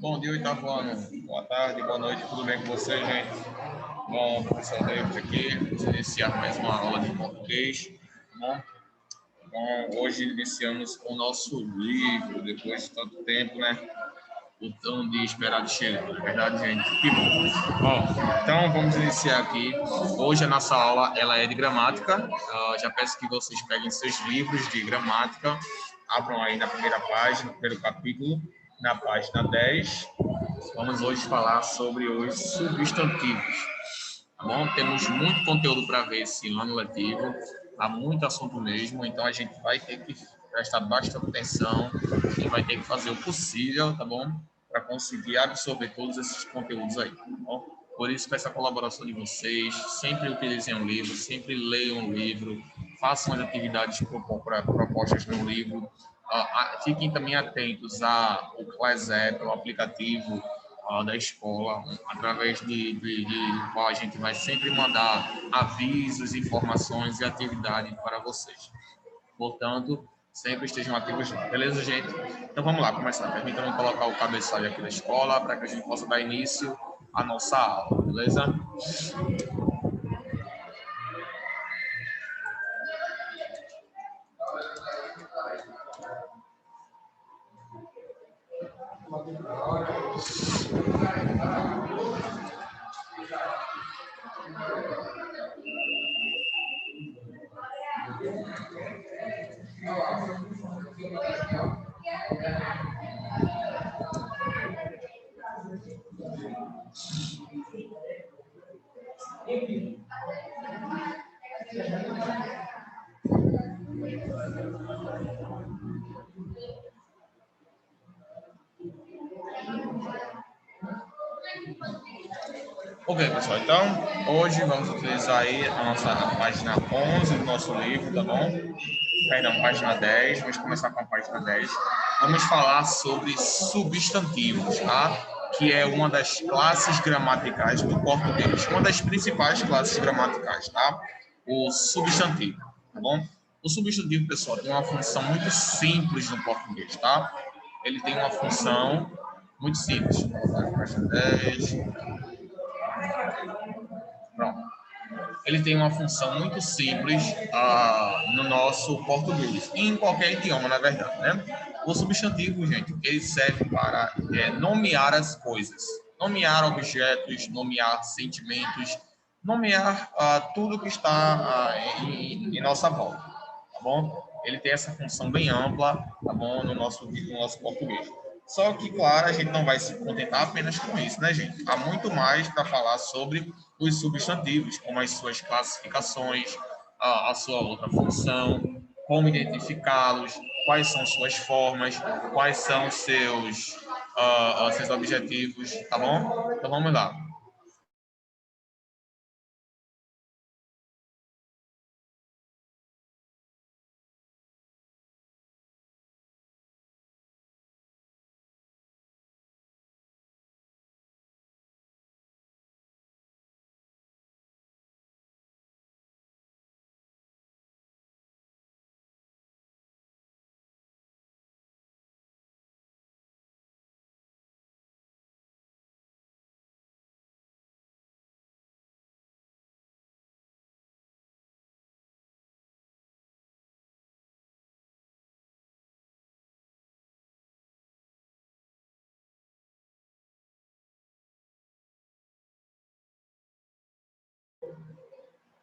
Bom dia, oitavo ano. Boa tarde, boa noite, tudo bem com vocês, gente? Bom, professor David aqui, vamos iniciar mais uma aula de português, tá bom? Bom, hoje iniciamos com o nosso livro, depois de tanto tempo, né? O tão de esperado chega, na verdade, gente, que bom. Bom, então vamos iniciar aqui. Hoje a nossa aula, ela é de gramática. Já peço que vocês peguem seus livros de gramática, abram aí na primeira página, no primeiro capítulo, na página 10. Vamos hoje falar sobre os substantivos, tá bom? Temos muito conteúdo para ver esse ano letivo, há muito assunto mesmo, então a gente vai ter que prestar bastante atenção e vai ter que fazer o possível, tá bom? Para conseguir absorver todos esses conteúdos aí, tá bom? Por isso, peço a colaboração de vocês, sempre utilizem um livro, sempre leiam um livro, façam as atividades propostas no livro, fiquem também atentos ao ClassApp, o aplicativo da escola, através de qual a gente vai sempre mandar avisos, informações e atividades para vocês. Portanto, sempre estejam ativos, beleza, gente? Então vamos lá, começar. Permita-me colocar o cabeçalho aqui da escola para que a gente possa dar início à nossa aula, beleza? Ok, pessoal, então hoje vamos utilizar aí a nossa página 11 do nosso livro, tá bom? Perdão, página 10, vamos começar com a página 10. Vamos falar sobre substantivos, tá? Que é uma das classes gramaticais do português, uma das principais classes gramaticais, tá? O substantivo, tá bom? O substantivo, pessoal, tem uma função muito simples no português, tá? Ele tem uma função muito simples. Página 10. Pronto. Ele tem uma função muito simples no nosso português, e em qualquer idioma, na verdade, né? O substantivo, gente, ele serve para nomear as coisas, nomear objetos, nomear sentimentos, nomear tudo que está em nossa volta, tá bom? Ele tem essa função bem ampla, tá bom, no nosso português. Só que, claro, a gente não vai se contentar apenas com isso, né, gente? Há muito mais para falar sobre os substantivos, como as suas classificações, a sua outra função, como identificá-los, quais são suas formas, quais são seus objetivos, tá bom? Então vamos lá.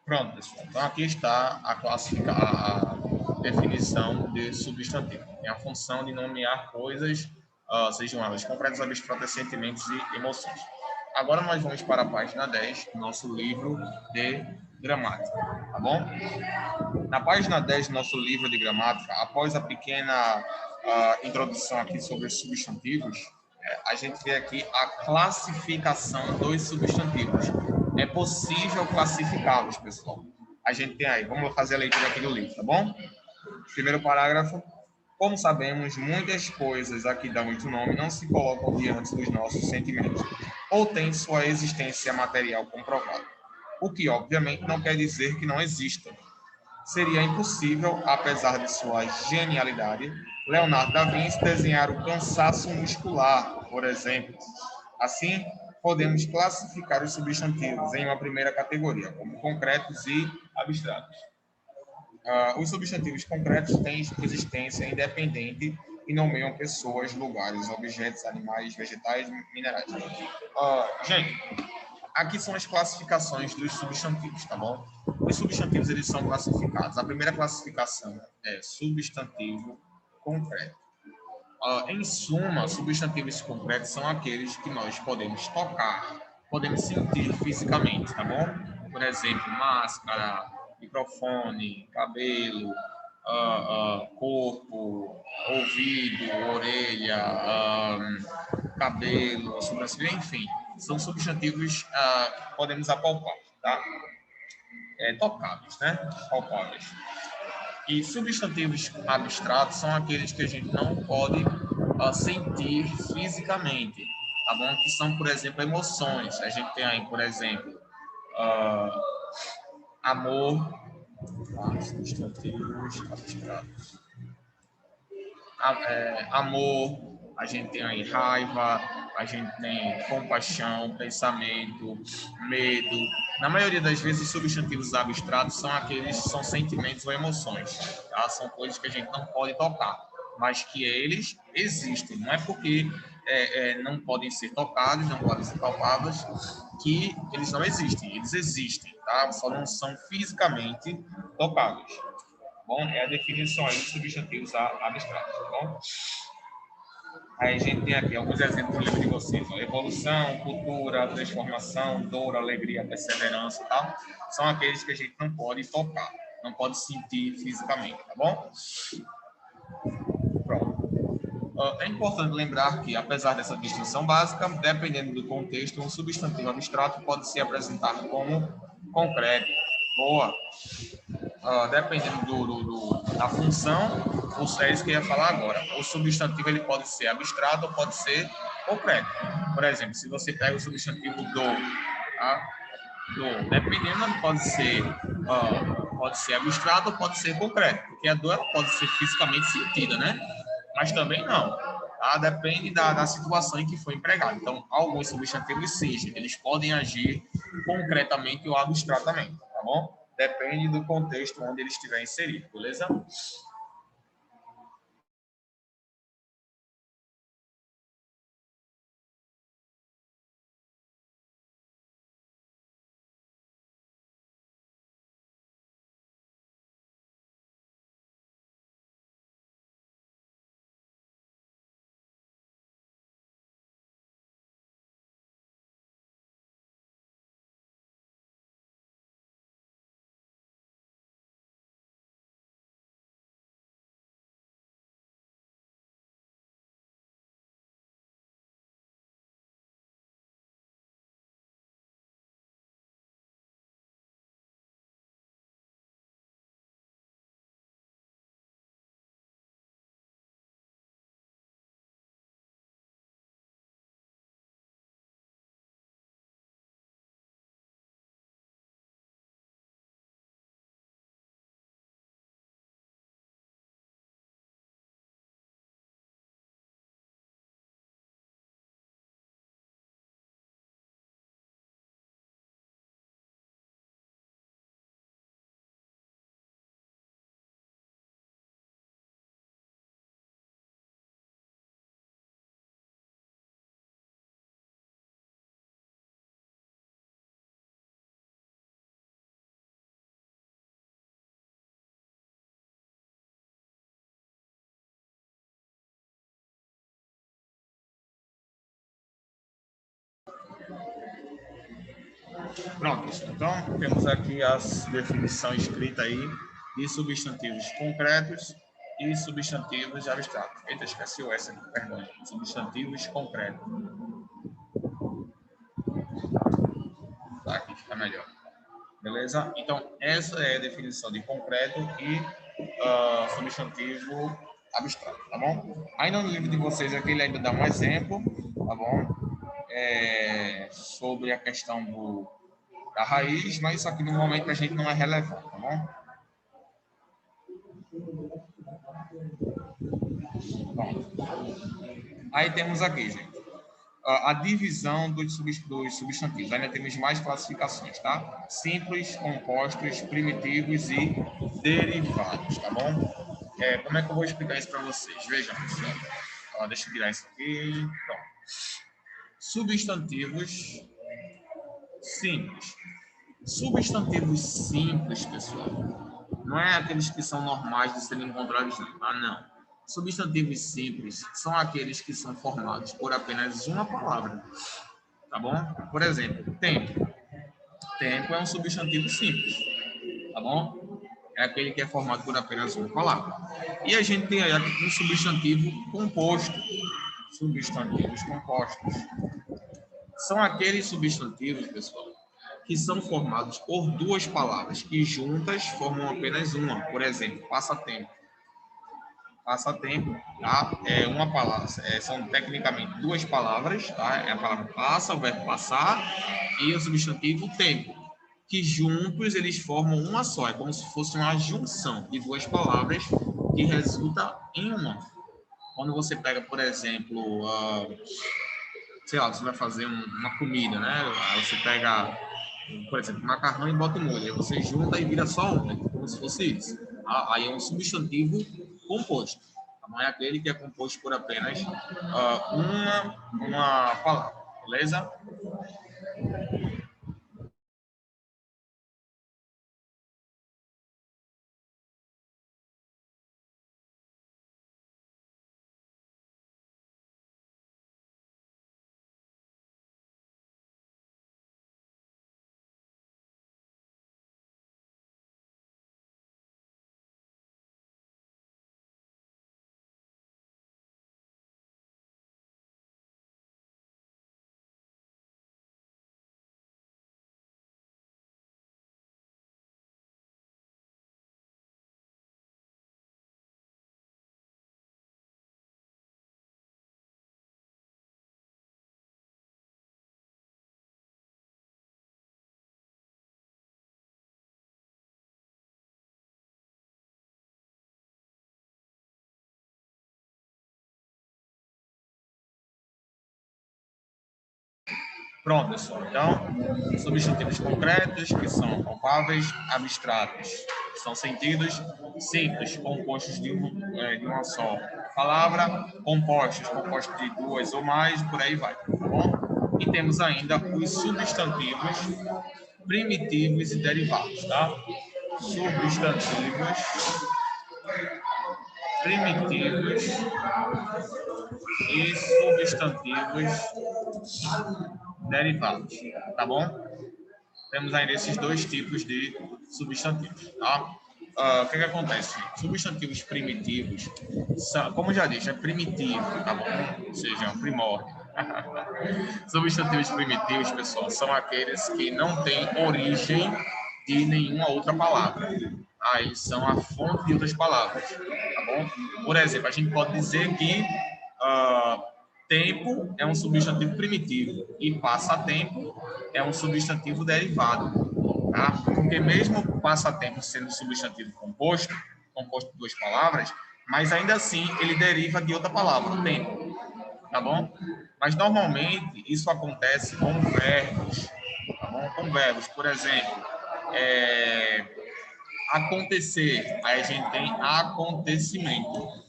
Pronto, pessoal. Então, aqui está a definição de substantivo. Tem a função de nomear coisas, sejam elas concretas, abstratas, sentimentos e emoções. Agora nós vamos para a página 10 do nosso livro de gramática, tá bom? Na página 10 do nosso livro de gramática, após a pequena introdução aqui sobre os substantivos, a gente vê aqui a classificação dos substantivos. É possível classificá-los, pessoal. A gente tem aí, vamos fazer a leitura aqui do livro, tá bom? Primeiro parágrafo. Como sabemos, muitas coisas a que damos o nome não se colocam diante dos nossos sentimentos, ou têm sua existência material comprovada. O que, obviamente, não quer dizer que não existam. seria impossível, apesar de sua genialidade, Leonardo da Vinci desenhar o cansaço muscular, por exemplo. Assim, podemos classificar os substantivos em uma primeira categoria, como concretos e abstratos. Os substantivos concretos têm existência independente e nomeiam pessoas, lugares, objetos, animais, vegetais, minerais. Gente, aqui são as classificações dos substantivos, tá bom? Os substantivos, eles são classificados. A primeira classificação é substantivo concreto. Em suma, substantivos concretos são aqueles que nós podemos tocar, podemos sentir fisicamente, tá bom? Por exemplo, máscara, microfone, cabelo, corpo, ouvido, orelha, cabelo, sobrancelha, enfim, são substantivos que podemos apalpar, tá? Tocáveis, né? Palpáveis. E substantivos abstratos são aqueles que a gente não pode sentir fisicamente, tá bom? Que são, por exemplo, emoções. A gente tem aí, por exemplo, amor, substantivos abstratos. Amor, a gente tem aí raiva, a gente tem compaixão, pensamento, medo. Na maioria das vezes, os substantivos abstratos são aqueles que são sentimentos ou emoções, tá? São coisas que a gente não pode tocar, mas que eles existem. Não é porque não podem ser tocados, não podem ser palpáveis, que eles não existem. Eles existem, tá? Só não são fisicamente tocáveis. Bom, é a definição aí dos substantivos abstratos, tá bom? Aí a gente tem aqui alguns exemplos do livro de vocês, ó. Evolução, cultura, transformação, dor, alegria, perseverança, tá? São aqueles que a gente não pode tocar, não pode sentir fisicamente, tá bom? Pronto. É importante lembrar que, apesar dessa distinção básica, dependendo do contexto, um substantivo abstrato pode se apresentar como concreto. Boa! Dependendo da função, é isso que eu ia falar agora. O substantivo ele pode ser abstrato ou pode ser concreto. Por exemplo, se você pega o substantivo do, tá? Do, dependendo, ele pode ser abstrato ou pode ser concreto, porque a dor ela pode ser fisicamente sentida, né? Mas também não. Tá? Depende da situação em que foi empregado. Então, alguns substantivos, sim, eles podem agir concretamente ou abstratamente, tá bom? Depende do contexto onde ele estiver inserido, beleza? Pronto, então temos aqui a definição escrita aí de substantivos concretos e substantivos abstratos. Eita, esqueci o S aqui, perdão. Substantivos concretos. Tá, aqui fica melhor. Beleza? Então, essa é a definição de concreto e substantivo abstrato, tá bom? Aí no livro de vocês aqui ele ainda dá um exemplo, tá bom? Sobre a questão da raiz, mas isso aqui no momento a gente não é relevante, tá bom? Pronto. Aí temos aqui, gente, a divisão dos substantivos. Ainda temos mais classificações, tá? Simples, compostos, primitivos e derivados, tá bom? Como é que eu vou explicar isso para vocês? Vejam, pessoal. Deixa eu tirar isso aqui. Pronto. Substantivos simples. Substantivos simples, pessoal, não é aqueles que são normais de serem encontrados, não. Ah, não. Substantivos simples são aqueles que são formados por apenas uma palavra, tá bom? Por exemplo, tempo. Tempo é um substantivo simples, tá bom? É aquele que é formado por apenas uma palavra. E a gente tem aí um substantivo composto. Substantivos compostos. São aqueles substantivos, pessoal, que são formados por duas palavras, que juntas formam apenas uma. Por exemplo, passatempo. Passatempo, tá? É uma palavra, são tecnicamente duas palavras, tá? É a palavra passa, o verbo passar, e o substantivo tempo, que juntos eles formam uma só. É como se fosse uma junção de duas palavras que resulta em uma. Quando você pega, por exemplo, sei lá, você vai fazer uma comida, né? Aí você pega, por exemplo, macarrão e bota molho. Aí você junta e vira só um, né? Como se fosse isso. Aí é um substantivo composto. Não é aquele que é composto por apenas uma palavra. Beleza? Pronto, pessoal. Então, substantivos concretos, que são palpáveis, abstratos, que são sentidos, simples, compostos de uma só palavra, compostos de duas ou mais, por aí vai, tá bom? E temos ainda os substantivos primitivos e derivados, tá? Substantivos primitivos e substantivos derivados, tá bom? Temos ainda esses dois tipos de substantivos, tá? O que acontece? Substantivos primitivos, como já disse, é primitivo, tá bom? Ou seja, é um primórdio. Substantivos primitivos, pessoal, são aqueles que não têm origem de nenhuma outra palavra. Eles são a fonte de outras palavras, tá bom? Por exemplo, a gente pode dizer que tempo é um substantivo primitivo e passatempo é um substantivo derivado, tá? Porque mesmo passatempo sendo substantivo composto de duas palavras, mas ainda assim ele deriva de outra palavra, tempo, tá bom? Mas normalmente isso acontece com verbos, tá bom? Com verbos, por exemplo, acontecer, aí a gente tem acontecimento,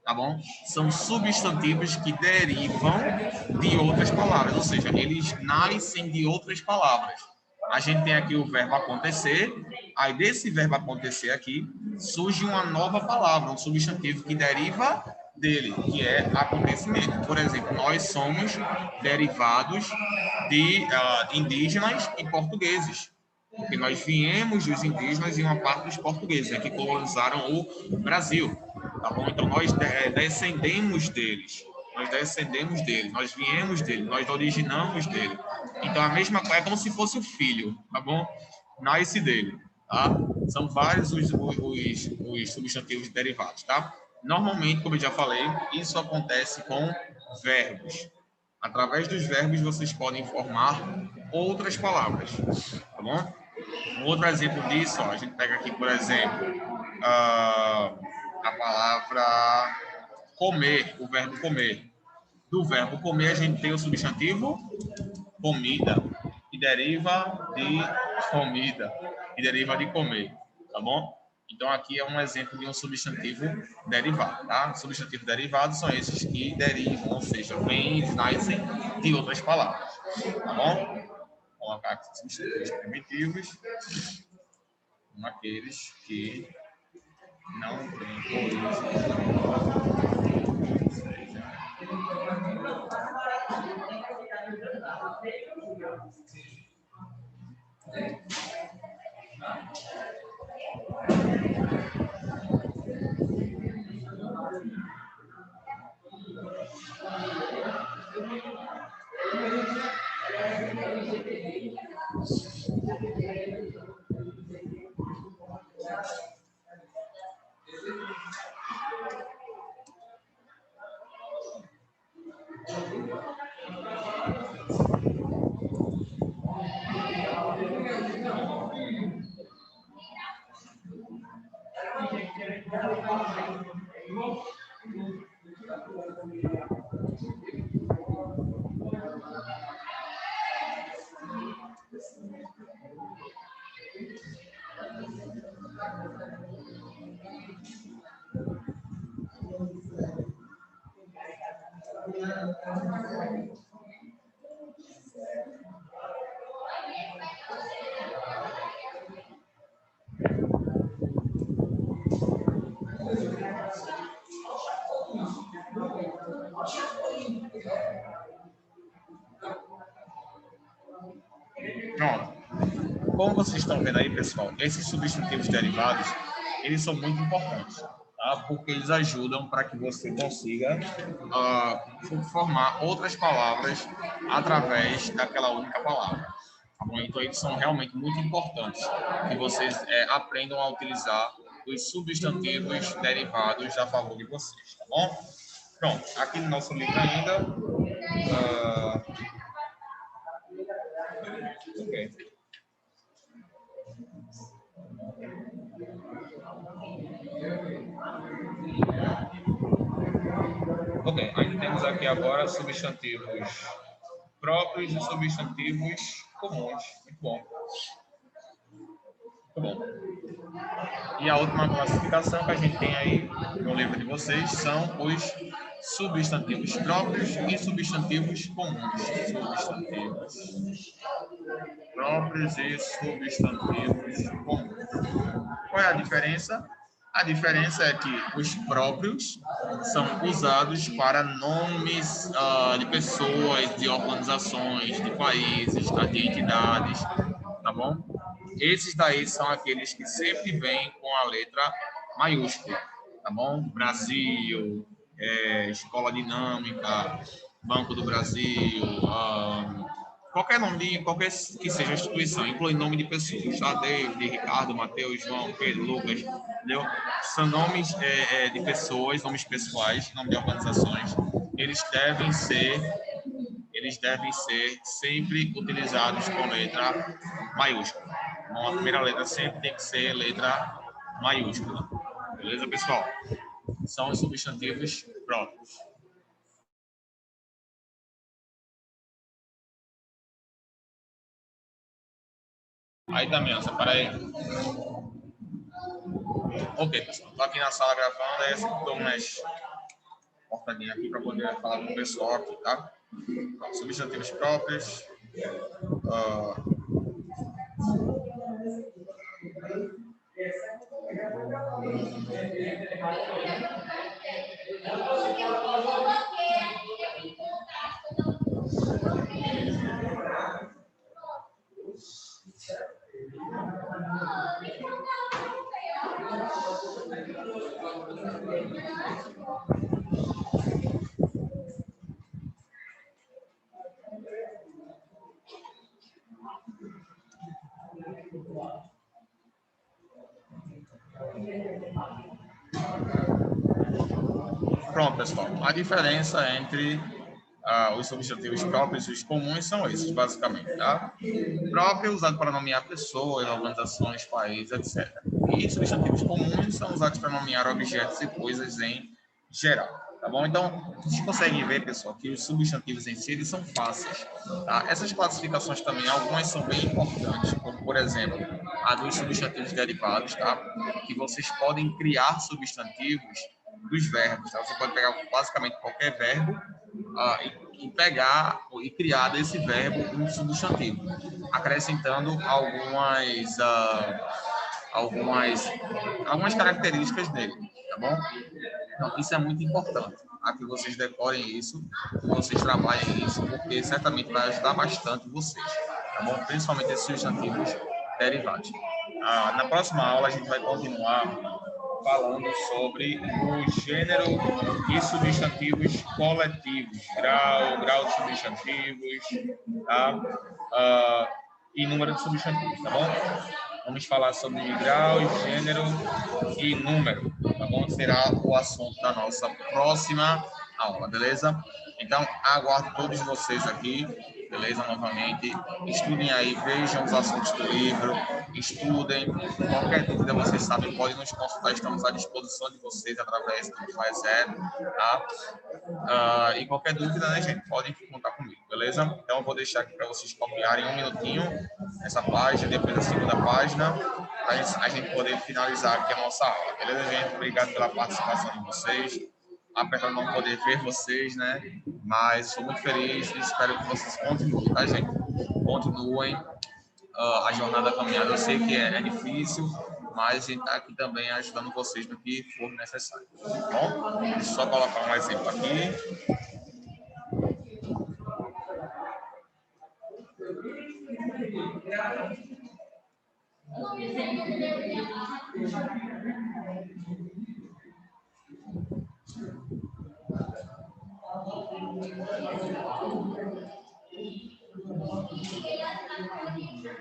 tá bom? São substantivos que derivam de outras palavras, ou seja, eles nascem de outras palavras. A gente tem aqui o verbo acontecer, aí desse verbo acontecer aqui surge uma nova palavra, um substantivo que deriva dele, que é acontecimento. Por exemplo, nós somos derivados de indígenas e portugueses, porque nós viemos dos indígenas e uma parte dos portugueses, que colonizaram o Brasil, tá bom? Então nós descendemos deles, nós viemos dele, nós originamos dele. Então a mesma coisa é como se fosse o filho, tá bom? Nasce dele, tá? São vários os substantivos derivados, tá? Normalmente, como eu já falei, isso acontece com verbos. Através dos verbos vocês podem formar outras palavras, tá bom? Um outro exemplo disso, a gente pega aqui, por exemplo, a palavra comer, o verbo comer. Do verbo comer, a gente tem o substantivo comida, que deriva de comida, que deriva de comer, tá bom? Então, aqui é um exemplo de um substantivo derivado, tá? Substantivos derivados são esses que derivam, ou seja, vêm, nascem de outras palavras, tá bom? Vou colocar aqui substantivos primitivos, são aqueles que não têm origem, ou seja, pronto. Como vocês estão vendo aí, pessoal, esses substantivos derivados, eles são muito importantes, tá? Porque eles ajudam para que você consiga formar outras palavras através daquela única palavra. Tá bom? Então, eles são realmente muito importantes que vocês aprendam a utilizar os substantivos derivados a favor de vocês, tá bom? Pronto, aqui no nosso livro ainda... ok. Ok, ainda temos aqui agora substantivos próprios e substantivos comuns. Muito bom. Muito bom. E a última classificação que a gente tem aí no livro de vocês são os substantivos próprios e substantivos comuns. Substantivos próprios e substantivos comuns. Qual é a diferença? A diferença é que os próprios são usados para nomes de pessoas, de organizações, de países, de entidades, tá bom? Esses daí são aqueles que sempre vêm com a letra maiúscula, tá bom? Brasil, Escola Dinâmica, Banco do Brasil, qualquer nome, qualquer que seja a instituição, inclui nome de pessoas, tá? David, Ricardo, Mateus, João, Pedro, Lucas, entendeu? São nomes de pessoas, nomes pessoais, nome de organizações. Eles devem ser sempre utilizados com letra maiúscula. Então, a primeira letra sempre tem que ser letra maiúscula. Beleza, pessoal? São os substantivos próprios. Aí também, separa aí. Ok, pessoal. Estou aqui na sala gravando, aí eu dou umas portadinhas aqui para poder falar com o pessoal aqui, tá? Então, substantivos próprios. Pronto, pessoal. A diferença entre os substantivos próprios e os comuns são esses, basicamente, tá? Próprio usado para nomear pessoas, organizações, países, etc. E substantivos comuns são usados para nomear objetos e coisas em geral. Tá bom? Então, vocês conseguem ver, pessoal, que os substantivos em si, eles são fáceis. Tá? Essas classificações também, algumas são bem importantes, como, por exemplo, a dos substantivos derivados, tá? Que vocês podem criar substantivos dos verbos, tá? Você pode pegar basicamente qualquer verbo e pegar e criar desse verbo um substantivo, acrescentando algumas características dele, tá bom? Então, isso é muito importante, tá? Que vocês decorem isso, que vocês trabalhem isso, porque certamente vai ajudar bastante vocês, tá bom? Principalmente esses substantivos derivados. Na próxima aula, a gente vai continuar falando sobre o gênero e substantivos coletivos, grau de substantivos, tá? E número de substantivos, tá bom? Vamos falar sobre grau, gênero e número, tá bom? Será o assunto da nossa próxima aula, beleza? Então, aguardo todos vocês aqui, beleza? Novamente, estudem aí, vejam os assuntos do livro, estudem. Qualquer dúvida, vocês sabem, podem nos consultar, estamos à disposição de vocês através do Faz tá? E qualquer dúvida, né, gente, podem contar comigo, beleza? Então, eu vou deixar aqui para vocês copiarem um minutinho essa página, depois a segunda página, para a gente poder finalizar aqui a nossa aula, beleza, gente? Obrigado pela participação de vocês. Apesar de não poder ver vocês, né? Mas sou muito feliz e espero que vocês continuem, tá, gente? Continuem a jornada caminhada. Eu sei que é difícil, mas a gente está aqui também ajudando vocês no que for necessário. Tá bom? Deixa eu só colocar um exemplo aqui.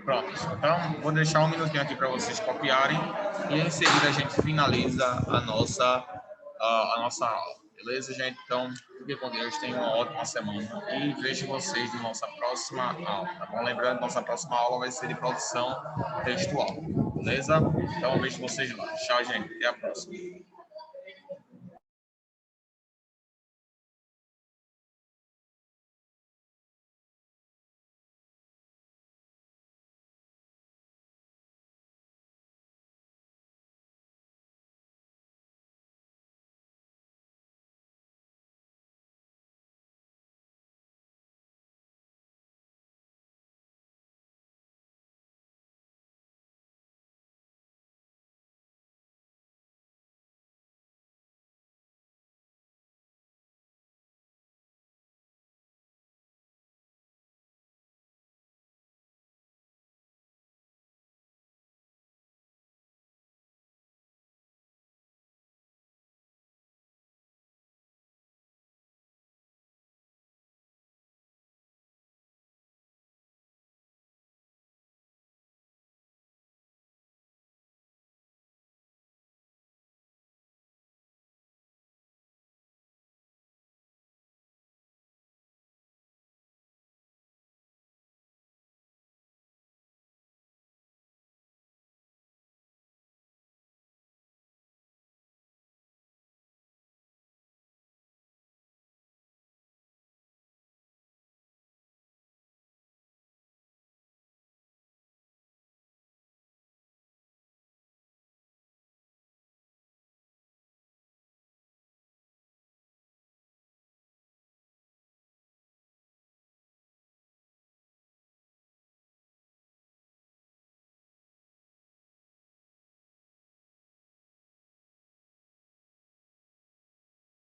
Pronto, então vou deixar um minutinho aqui para vocês copiarem e em seguida a gente finaliza a nossa aula, beleza, gente? Então, fiquem com Deus, tenham uma ótima semana e vejo vocês na nossa próxima aula, tá bom? Lembrando que nossa próxima aula vai ser de produção textual, beleza? Então, vejo vocês lá. Tchau, gente, até a próxima.